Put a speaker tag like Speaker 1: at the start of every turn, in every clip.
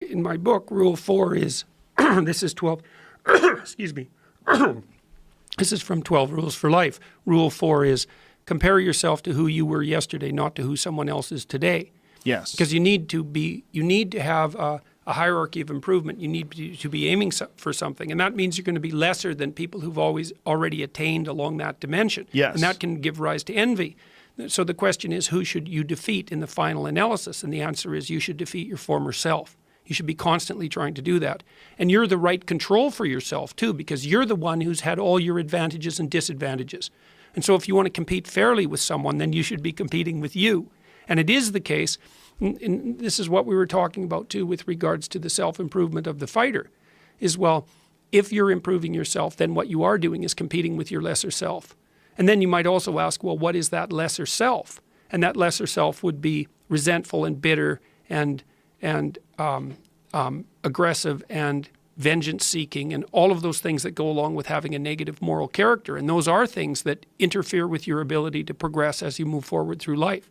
Speaker 1: in my book, Rule 4 is, this is 12, excuse me, this is from 12 Rules for Life. Rule 4 is compare yourself to who you were yesterday, not to who someone else is today.
Speaker 2: Yes.
Speaker 1: Because you need to have a hierarchy of improvement. You need to be aiming for something. And that means you're going to be lesser than people who've already attained along that dimension.
Speaker 2: Yes.
Speaker 1: And that can give rise to envy. So the question is, who should you defeat in the final analysis? And the answer is you should defeat your former self. You should be constantly trying to do that. And you're the right control for yourself too, because you're the one who's had all your advantages and disadvantages. And so if you want to compete fairly with someone, then you should be competing with you. And it is the case, and this is what we were talking about too with regards to the self-improvement of the fighter, is, well, if you're improving yourself, then what you are doing is competing with your lesser self. And then you might also ask, well, what is that lesser self? And that lesser self would be resentful and bitter and aggressive and vengeance-seeking and all of those things that go along with having a negative moral character. And those are things that interfere with your ability to progress as you move forward through life.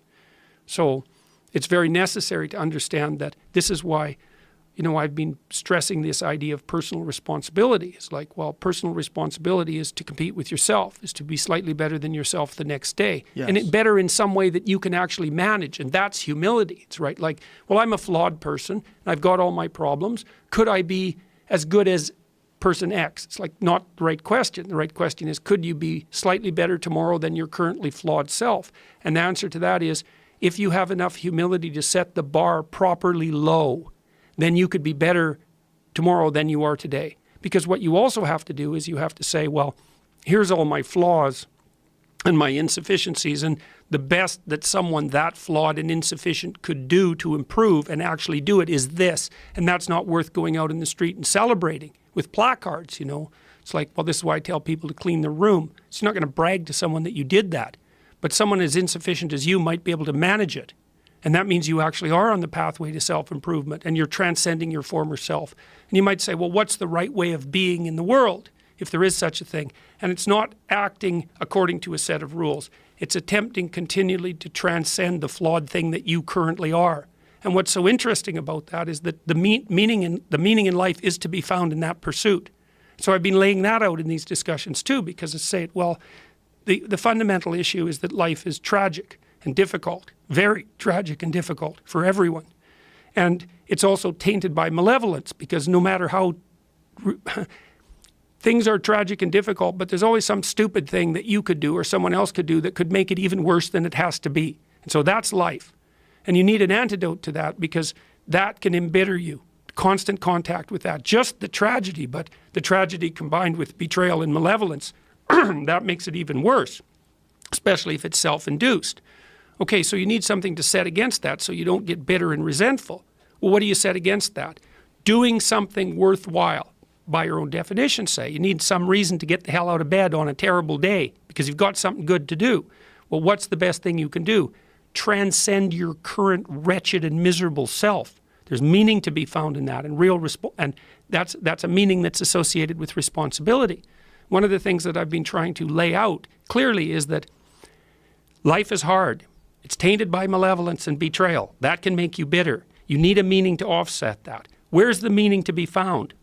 Speaker 1: So it's very necessary to understand that this is why, I've been stressing this idea of personal responsibility. It's like, well, personal responsibility is to compete with yourself, is to be slightly better than yourself the next day.
Speaker 2: Yes.
Speaker 1: And better in some way that you can actually manage. And that's humility. It's right. Like, well, I'm a flawed person and I've got all my problems. Could I be as good as person X? It's like not the right question. The right question is, could you be slightly better tomorrow than your currently flawed self? And the answer to that is, if you have enough humility to set the bar properly low, then you could be better tomorrow than you are today. Because what you also have to do is you have to say, well, here's all my flaws and my insufficiencies, and the best that someone that flawed and insufficient could do to improve and actually do it is this. And that's not worth going out in the street and celebrating with placards, It's like, well, this is why I tell people to clean their room. So you're not going to brag to someone that you did that. But someone as insufficient as you might be able to manage it. And that means you actually are on the pathway to self-improvement and you're transcending your former self. And you might say, well, what's the right way of being in the world, if there is such a thing? And it's not acting according to a set of rules. It's attempting continually to transcend the flawed thing that you currently are. And what's so interesting about that is that the meaning in life is to be found in that pursuit. So I've been laying that out in these discussions too, because I say, well, the fundamental issue is that life is tragic and difficult, very tragic and difficult for everyone. And it's also tainted by malevolence, because no matter how things are tragic and difficult, but there's always some stupid thing that you could do or someone else could do that could make it even worse than it has to be. And so that's life. And you need an antidote to that, because that can embitter you. Constant contact with that, just the tragedy, but the tragedy combined with betrayal and malevolence, that makes it even worse, especially if it's self-induced. Okay, so you need something to set against that so you don't get bitter and resentful. Well, what do you set against that? Doing something worthwhile, by your own definition, say. You need some reason to get the hell out of bed on a terrible day because you've got something good to do. Well, what's the best thing you can do? Transcend your current wretched and miserable self. There's meaning to be found in that, and that's a meaning that's associated with responsibility. One of the things that I've been trying to lay out clearly is that life is hard. It's tainted by malevolence and betrayal. That can make you bitter. You need a meaning to offset that. Where's the meaning to be found?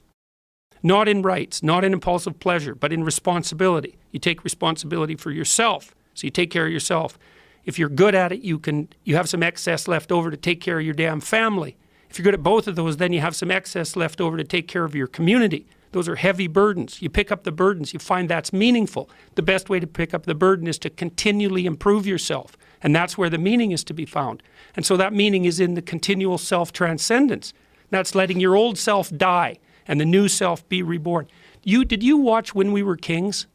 Speaker 1: Not in rights, not in impulsive pleasure, but in responsibility. You take responsibility for yourself, so you take care of yourself. If you're good at it, you have some excess left over to take care of your damn family. If you're good at both of those, then you have some excess left over to take care of your community. Those are heavy burdens. You pick up the burdens, you find that's meaningful. The best way to pick up the burden is to continually improve yourself. And that's where the meaning is to be found. And so that meaning is in the continual self-transcendence. That's letting your old self die and the new self be reborn. Did you watch When We Were Kings?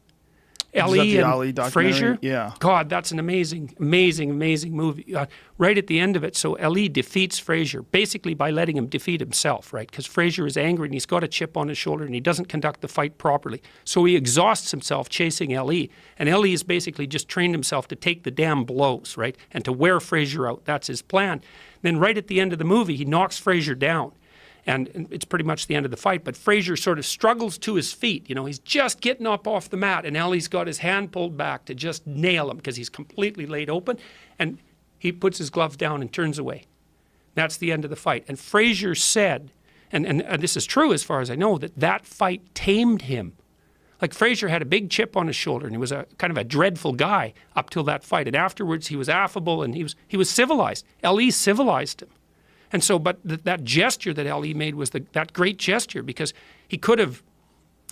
Speaker 1: Ellie and Fraser?
Speaker 2: Yeah.
Speaker 1: God, that's an amazing, amazing, amazing movie. Right at the end of it, so Ellie defeats Fraser, basically by letting him defeat himself, right? Because Fraser is angry and he's got a chip on his shoulder and he doesn't conduct the fight properly. So he exhausts himself chasing Ellie. And Ellie has basically just trained himself to take the damn blows, right? And to wear Fraser out. That's his plan. Then right at the end of the movie, he knocks Fraser down. And it's pretty much the end of the fight. But Fraser sort of struggles to his feet. He's just getting up off the mat. And Ellie's got his hand pulled back to just nail him because he's completely laid open. And he puts his glove down and turns away. That's the end of the fight. And Fraser said, And this is true as far as I know, that fight tamed him. Like Fraser had a big chip on his shoulder, and he was a kind of a dreadful guy up till that fight. And afterwards, he was affable and he was civilized. L.E. civilized him. And so, but that gesture that L.E. made was that great gesture, because he could have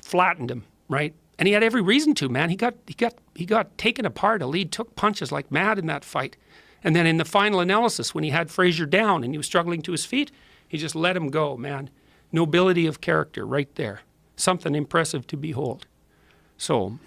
Speaker 1: flattened him, right? And he had every reason to, man. He got taken apart. L.E. took punches like mad in that fight. And then in the final analysis, when he had Fraser down and he was struggling to his feet, he just let him go, man. Nobility of character right there. Something impressive to behold. So